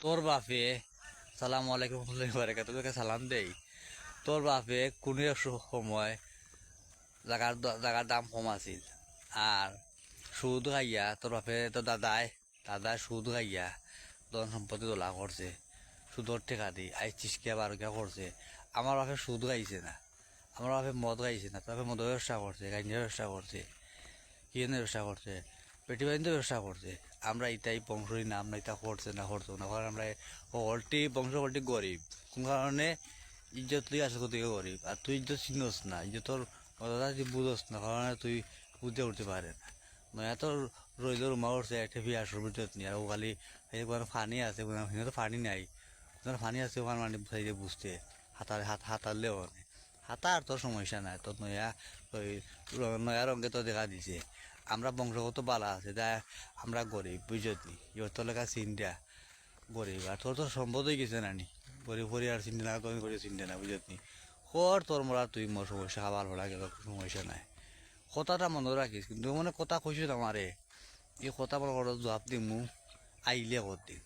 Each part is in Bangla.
তোর বাপে সালাম আলাইকুম রহমতুল্লাহি ওয়া বারাকাতুহু তোকে সালাম দেই। তোর বাপে কোনো এক সময় জাগার দাম কম আছিল আর সুদ খাইয়া তোর বাপে তো দাদাই সুদ খাইয়া ধন সম্পত্তি তোলা করছে সুদর টেকা দি আই চিসকিয়া বারোকিয়া করছে। আমার বাপে সুদ খাইছে না, আমার বাপে মদ খাইছে না, তোর বাপে মদের ব্যবসা করছে, গাঞ্জার ব্যবসা করছে, কিনের ব্যবসা করছে, পেটি বাণিজ্য ব্যবসা করছে। আমরা ইটাই বংশই নাম না ইটা করছে না করতো না, কারণ আমরা হলটি বংশ হলটি গরিব। কোন কারণে ইজ্জত তুই আসে তুই গরিব আর তুই ইজ্জত চিনস না, ইজ্জতর কথা তুই বুঝস না, কারণে তুই বুঝতে উঠতে পারে না। নয়া তোর রইল রুমা উঠছে একটা বিয়াসর ভিতর নিয়ে আর ও খালি কোনো ফানি আছে ওখানে তো ফানি নাই, ওখানে ফানি আছে ওখানে মানে বুঝতে হাতারলেও হাতার তোর সমস্যা নাই। তোর ওই নয়া রঙে তো দেখা দিছে আমরা বংশগত বালা আছে যা আমরা গরিব বুঝতনি ইয়র তো লেখা চিন্তা গরিব আর তোর তো সম্পদ হয়ে গেছে নানি গরিব পরিবার চিন্তা না তুমি করে চিন্তা না বুঝতনি কর তোর মরা তুই মোর সমস্যা খাবার ভরা গেল সমস্যা নাই। কথাটা মনে রাখিস কিন্তু মানে কথা কইছো আমারে এই কথা বলার কথা জবাব দিমু আইলে কদিন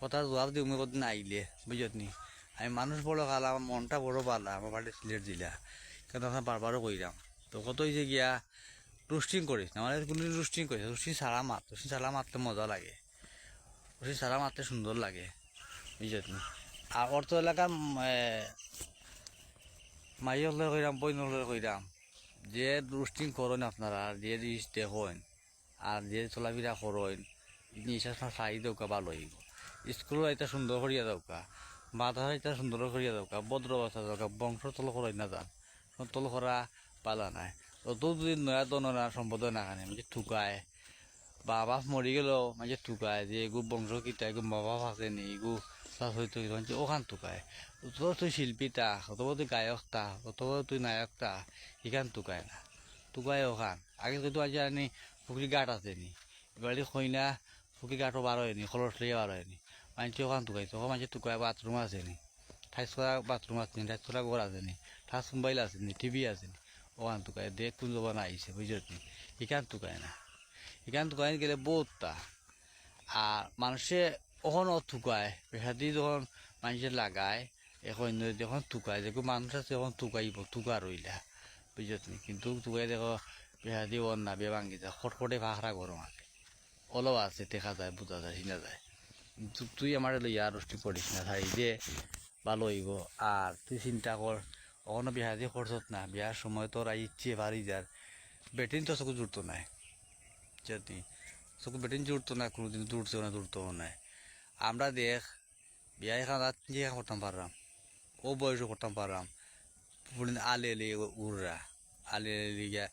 কথা জবাব দিমু কদিন আইলে বুঝতনি। আমি মানুষ বড় খালা আমার মনটা বড় পালা আমার বাড়ি সিলেট জিলা কিন্তু আপনার বারবারও কইরাম তো কত হয়েছে গিয়া রুস্টিং করিস না মানে কোনো রুস্টিং করিস রুস্টিং ছাড়া মাত রুস্টিং ছাড়া মারতে মজা লাগে, রুস্টিং ছাড়া মারতে সুন্দর লাগে বুঝলি। আর অর্থ এলাকার মাইয়ে হলে কইরাম বই হলে কইরাম যে রুস্টিং করেন আপনারা যে জিনিস দেখেন আর যে চলাফেরা করেন জিনিস আপনার চাই দৌকা ভালো হইব। স্কুল এটা সুন্দর করিয়া দৌকা, মাথা এটা সুন্দর করিয়া দৌকা, ভদ্র অবস্থা দৌকা, বংশ তল করাই না যান তল করা পালা নাই। অত যদি নয়া তো নয়া সম্পদ না খানে মানে ঠুকায় বাবা মরি গেল মানে ঠুকায় যে এগু বংশ কিতা এগু মা বাপ আছে নি এগু হয়তো ওখান ঠুকায়। অথবা তুই শিল্পীটা অথবা তুই গায়কটা অথবা তুই নায়কটা এখান টুকায় না টুকায় ওখান আগে তো আজি আনি পুকুরি গাঁট আছে নি এবারে কইনা পুকুরি গাঁটও বার হয়নি খলস লিয়ে বার হয়নি মানুষ ওখান টুকাইছে ওখান মানুষ টুকায় বাথরুম আছে নি ঠাইস করা বাথরুম আছে নি ঠাইস করা ঘর আছে নি ঠাস মোবাইল আছে নি টিভি আছে নি ওখান টুকায় দেখ কোন জবান আইছে বুঝলি এখান টুকায় না এখান টুকায় গেলে বহুতটা। আর মানুষে ওখানও থুকায় পেশা দিয়ে যখন মানুষের লাগায় এখন যখন থুকায় দেখো মানুষ আছে এখন থুকাইব থুকা রইলা বুঝলি কিন্তু থুকাই দেখো পেশা দিয়ে ওর না বে ভাঙি যায় খটখটে ভাখরা গরম আগে অলপ আছে দেখা যায় বোঝা যায় চিনা যায়। কিন্তু তুই আমার লইয়া রুষ্টি করিস না ভাই যে ভালো হইব। আর তুই চিন্তা কর কখনো বিয়া দিয়ে খরচত না বিয়ার সময় তোর ইচ্ছে বাড়ি যার বেটিন তো চকু জুড়তো নাই যদি চকু বেটিন জুড়তো না কোনোদিন জুড়ছেও না জুড়তেও নাই। আমরা দেখ বিয়া এখান নিজে করতাম পারলাম ও বয়সও করতাম পারলাম আলে এলে উড়রা আলে এলে গিয়া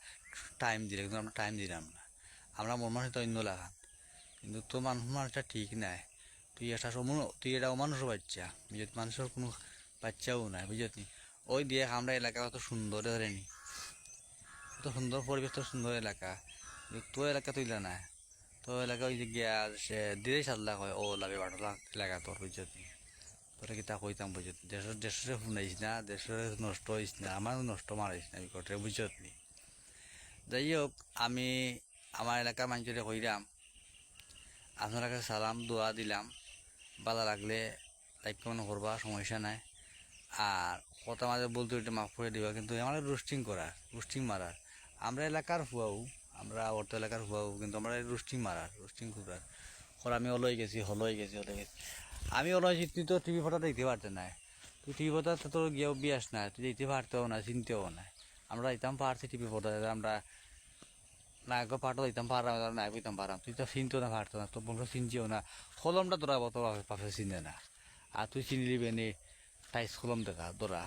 টাইম দিলে কিন্তু আমরা টাইম দিলাম না আমরা মন মানুষ তো অন্য লাগান কিন্তু তোর মানুষটা ঠিক নাই। তুই একটা তুই এটা অমানুষও বাচ্চা বুঝলি মানুষের কোনো বাচ্চাও নাই বুঝলি। ওই দিয়ে আমরা এলাকা কত সুন্দর ধরেনি কত সুন্দর পরিবেশ তো সুন্দর এলাকা তোর এলাকা তুইলা না তো এলাকা ওই যে গিয়া সে দিলেই 7 লাখ হয় ও লাগে 12 লাখ এলাকা তোর বুঝলি। তোরা কি তা কইতাম বুঝলি দেশের শুনাইস না দেশের নষ্ট হইস না আমার নষ্ট মারাইস না বিকটে বুঝলি। যাই হোক আমি আমার এলাকার মানুষের কইরাম আপনার কাছে সালাম দোয়া দিলাম ভালো লাগলে লাইক কমেন্ট করবা সমস্যা নাই। আর কথা মাঝে বলতে ওইটা মাফ করে দিবা কিন্তু আমার রুস্টিং মারার আমরা এলাকার হুয়াও আমরা অর্থ এলাকার হুয়াও কিন্তু আমরা রুস্টিং মারার রুস্টিং করার ওর আমি হলই গেছি আমি হলই তুই তো টিভি ফটো দেখতে পারতে না তুই টিভি ফটো তো তোর গিয়েও বিয়াস না তুই দেখতে পারতেও না চিনতেও না আমরা দিতাম পারছি টিভি ফটো আমরা নায়ক পাঠও দিতাম পারাম নায়ক দিতাম পারাম তুই তো চিনতেও না পারতো না তোর বংশ চিনছিও না কলমটা তোরা বত পাশে চিনে না আর তুই চিনলি বেনে টাইস কলম দেখা তোরা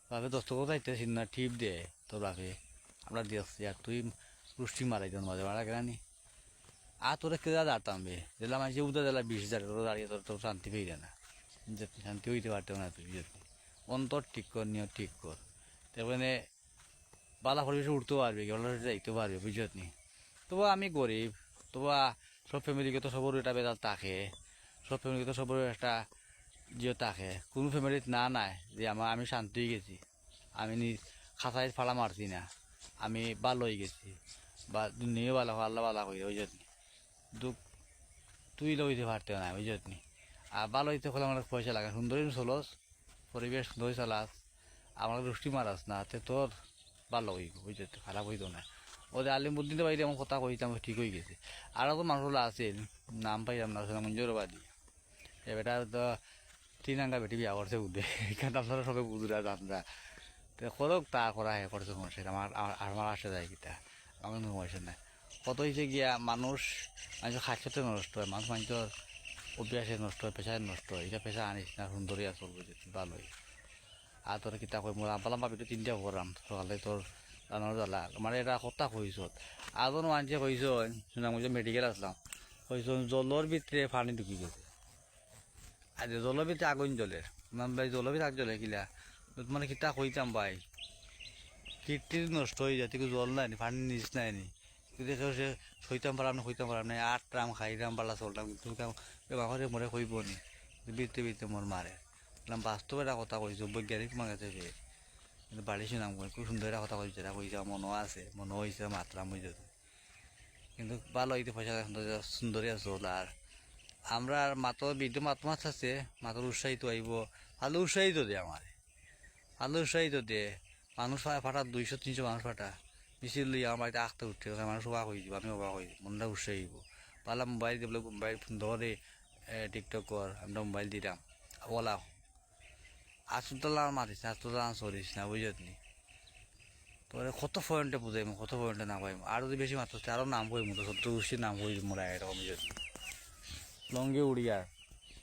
বাপে দশ কথা যাইতে না টিপ দে তোর বাপে আমরা দিয়েছি আর তুই পুষ্টি মারাই দেন মাঝে মারা গেলানি আর তোরা কেদা দাঁড়তাম বে দিলাম মানুষ উদা দিলা 20,000 তোর দাঁড়িয়ে তোর শান্তি পেয়ে না শান্তি হইতে পারতেও না তুই অন্তর ঠিক কর নিয়ে ঠিক কর তারপরে বালা পরিবেশে উঠতেও পারবে কেবল যাইতেও পারবে বুঝলি। তবু আমি গরিব তবু সব ফ্যামিলিকে তো সবর এটা বেদাল থাকে সব ফ্যামিলিকে তো সবর একটা জিও থাকে কোনো ফ্যামিলিত না নাই যে আমি শান্তি হয়ে গেছি আমি খাঁচায় ফাড়া মারছি না আমি ভালো হয়ে গেছি বা দুনিয়াও ভালো আল্লাহ ভালো হয়ে ওই জন্য দুঃখ তুই লইতে পারতে না বুঝত নি। আর ভালো হইতে হলে আমার পয়সা লাগে, সুন্দরী চলস, পরিবেশ সুন্দরী চালাস, আমার দৃষ্টি মারাস না, তে তোর ভালো হইব বুঝত, খারাপ হইতো না। ওদের আলিমুদ্দিনের বাইরে আমার কথা কইতাম ঠিক হয়ে গেছে। আরও তো মানুষগুলো আছে, নাম পাইলাম না, মঞ্জুরবাদী এ বেটা তো 3 বেটি বিয়া করছে বুঝে, এখানে আপনারা সবাই বুঝরা জানরা, তো করক তা করা হে করছে সমস্যা, আমার আসে যায় কিতা, আমার কোনো সমস্যা নাই। কত হয়েছে গিয়া মানুষ খাদ্যতে নষ্ট হয়, মানুষের অভ্যাসে নষ্ট হয়, পেশায় নষ্ট হয়, এটা পেশা আনিস না, সুন্দরী আসল বুঝে ভালোই। আর তোর কিতা কই মোর আম্পালাম ভাবি 3টা করাম সকালে তোর রান্নার জ্বালা, মানে এটা কথা কইস আজন মানুষে কইস শুনাম যে মেডিকেল আসলাম, কইস জলের ভিতরে পানি ঢুকি গেছে, আর জলের ভিতরে আগুন জ্বলে, ভাই জলের ভিতরে আগ জ্বলে কিলা, মানে কিতা কইতাম ভাই, কীর্তি নষ্ট হয়ে যায়, তুই জল নাই নি, পানি নিচ নাই নি, দেখে সে সইতাম পারাম না, সইতাম পারাম না, আটরাম খাইরাম পাল্লা চলতাম, কিন্তু বাঘরে মরে কইব নি, বিরতে বিরতে মোর মারে। বাস্তবে একটা কথা কইছো, বৈজ্ঞানিক মাগাতে পেয়ে কিন্তু বাড়ি শুনাম কই, খুব সুন্দর একটা কথা কইছে, এটা কইছে মনও আছে, মনও হয়েছে মাত্রাম বুঝে, কিন্তু ভালো হইতে পয়সা সুন্দরী আছে। আর আমরা মাত্র বিদ্যুৎ মাছ আছে, মাত্র উৎসাহিত আইব, ভালো উৎসাহিত দে আমার, ভালো উৎসাহিত দে, মানুষ ফাটা 200-300 মানুষ ফাটা মিছিল লইয়া আমার বাড়িতে আঁকতে উঠছে, মানুষ অবাক হয়ে যাব, আমি অবাক হয়ে যাব, মনটা উৎসাহিত। পালা মোবাইল দিয়ে বলে মোবাইল ধরে টিকটক কর, আমরা মোবাইল দিলাম ওলা আসুতলা মারিস না, আসুতলা চলিস না বুঝত নি, তোরে কত পয়েন্টে বুঝাইম, কত পয়েন্টে না পাইম, আর যদি বেশি মাত্র আরও নাম কইম, তো সত্য গোষ্ঠীর নাম কই মোরা এরকম বুঝত নি। লঙ্গে উড়িয়ার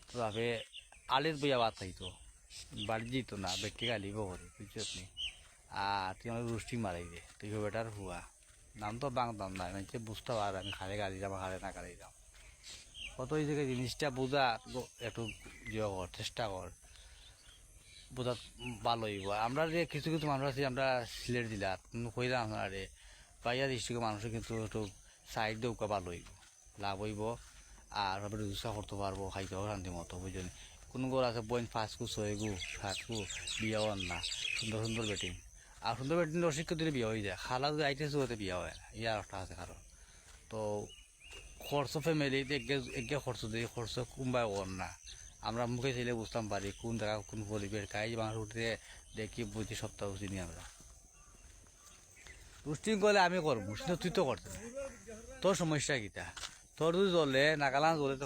তো ভাবে আলির বইয়া বাদ থাইতো, বাড়ি যেত না, বেটকে গালিব করে বুঝত নি। আর তুই আমাকে রুস্টিং মারাই দে, তুই বেটার হুয়া নাম তো বাংতাম না, মানে বুঝতে পার আমি খারে গাড়ি যাবো, খারে না গাড়ি যাম, কত এই জায়গায় জিনিসটা বোঝা, একটু ইয়ে কর, চেষ্টা কর বোঝা, ভালো হইব। আমরা যে কিছু কিছু মানুষ আছি, আমরা সিলেট জেলার কইলাম আপনার বাইয়া ডিস্ট্রিক্টের মানুষের কিন্তু একটু সাইড দৌকা ভালো হইব, লাভ হইব, আর ভাবে রোজগার করতে পারবো, খাইতেও শান্তি মতো বুঝলেন। কোনো গোর আছে 5 কু 6 কু 7 কু বিয়াও না, সুন্দর সুন্দর বেটিং, আর সুন্দর বেটিং অশিক্ষিত দিলে বিয়ে হয়ে যায়, খালা যদি আইতেছে ওতে বিয়ে হয় না, ইয়ার একটা আছে কারণ। তো খরচ ফ্যামিলিতে একে খরচ দিয়ে খরচ কোনবাই কর না, আমরা মুখে ছেলে বুঝতাম পারি কোন জায়গা কোন পরিবেশ, গাই মানুষ উঠে দেখি বুঝি সপ্তাহ চিনি আমরা। রুস্টিং করলে আমি করবো, কিন্তু তুই তো করতে না, তোর সমস্যা কিটা, তোর যদি জ্বলে নাগালা জ্বলে তো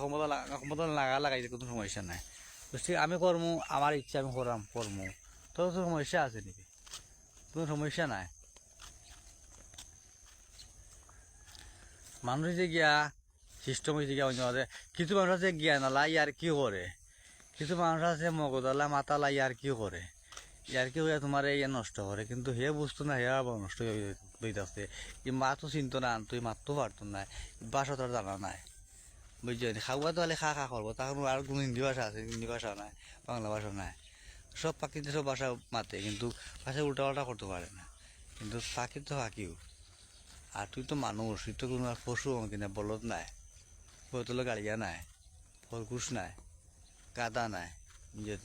ক্ষমতা লাগা লাগাইতে কোনো সমস্যা নাই, রুস্টিং আমি করবো, আমার ইচ্ছা আমি করবো, তোর তো সমস্যা আছে নাকি, কোনো সমস্যা নাই। মানুষ যে গিয়া সিস্টেম হয়েছে গিয়া অন্য কিছু মানুষ আছে গিয়া নালা ইয়ার কি করে, কিছু মানুষ আছে মগদালা মাতালা ইয়ার কি করে, ইয়ার কি হইয়া তোমার ইয়ে নষ্ট করে, কিন্তু হে বুঝতো না, হে আবার নষ্ট হইতেছে, ই মা তো চিন্ত না, তুই মারতেও পারতো না, বাসা তোর জানা নাই বুঝছেন, খাওয়া তো হলে খা খা করবো, তখন আর কোনো হিন্দি ভাষা আছে, হিন্দি ভাষা নাই, বাংলা ভাষা নাই, সব পাখিতে সব ভাষা মাতে, কিন্তু ভাষা উল্টাপাল্টা করতে পারে না, কিন্তু পাখি তো পাখিও। আর তুই তো মানুষ, তুই তো কোনো আর পশু কিনা বলদ নাই, বোতলে গাড়িয়া নাই, ফলকুশ নাই, গাদা নাই বুঝেছ,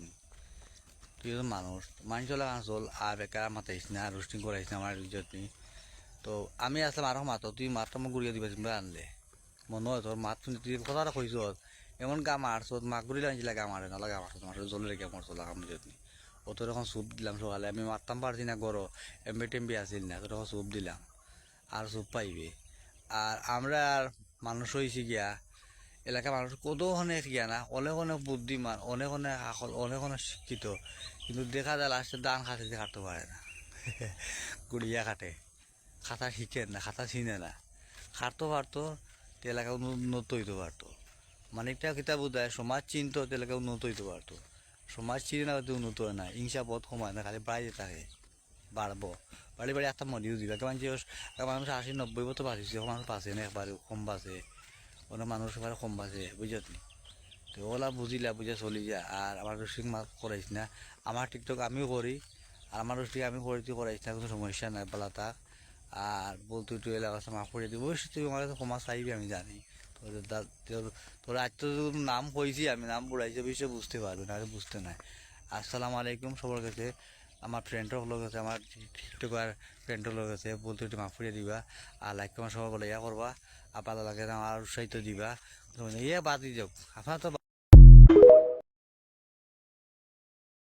তুই তো মানুষ, মানুষ চলা চল, আর বেকার মাতাইস না, রোস্টিং করাইস না আমার ইজ্জত নি। তো আমি আসলাম আরো মাতো, তুই মাত্র মোক গুড়িয়ে দিবা তুমি আনলে, মনে হয় তোর মাত শুনি তুই কথাটা কইস, এমন গা মারছ, মাক গুড়ি আনছিলে গা মারে নালা গা মারছ, তোমার জলে রেখে মরছ লাগাম বুঝত নি। ও তোর এখন স্যুপ দিলাম সকালে, আমি মারতাম পারছি না গরো, এমবি টেম্বি আসিল না, তোর এখন স্যুপ দিলাম, আর স্যুপ পাইবে। আর আমরা আর মানুষ হয়েছি গিয়া, এলাকার মানুষ কত অনেক জ্ঞানা, অনেক অনেক বুদ্ধিমান, অনেক অনেক আকল, অনেক অনেক শিক্ষিত, কিন্তু দেখা যায় লাস্টে দান খাতে কাটতে পারে না, গুড়িয়া কাটে, খাতা শিখে না, খাতা চিনে না, খাটতে পারতো তো এলাকা উন্নত হইতে পারতো, মানে একটা কিতাব বোঝায় সমাজ চিনতো তো এলাকা উন্নত হইতে পারতো, সমাজ চিনে না হয়তো উন্নত হয় না, হিংসা বোধ কমায় না, খালি বাড়িতে থাকে, বাড়বো বাড়ি বাড়ি একটা মরিও দিবে, মানুষ 80-90 বছর বাঁচিছে, মানুষ বাঁচে না, একবারে কম বাঁচে, অনেক মানুষ এবারে কম বাঁচে বুঝত নি। তো ওলা বুঝিলা বুঝে চলি যা, আর আমার রুস্টিং মাছ করাইস না, আমার টিকটক আমিও করি, আর আমার রুস্টিং আমি করে তুই করাইস না, কোনো সমস্যা নাই বলা থাক। আর বলতে তুই এলাকা মাফ করে দিবি, অবশ্যই তুই আমার কাছে ক্ষমা চাইবি আমি জানি, তোর আজ তো নাম কইছি, আমি নাম বুড়াইছি বিষয়ে বুঝতে পারবি না, বুঝতে নাই। আসসালামু আলাইকুম সবার কাছে, আমার ফ্রেন্ডর লোক আছে, আমার টিকটকার ফ্রেন্ডর লোক আছে, বলতে একটু মাফ করে দিবা, আর লাইক কমেন্ট সবাই বলে ইয়া করবা, আর ভালো লাগে আমার উৎসাহিত দিবা, ইয়ে বাদ দিয়ে যাও আপনার তো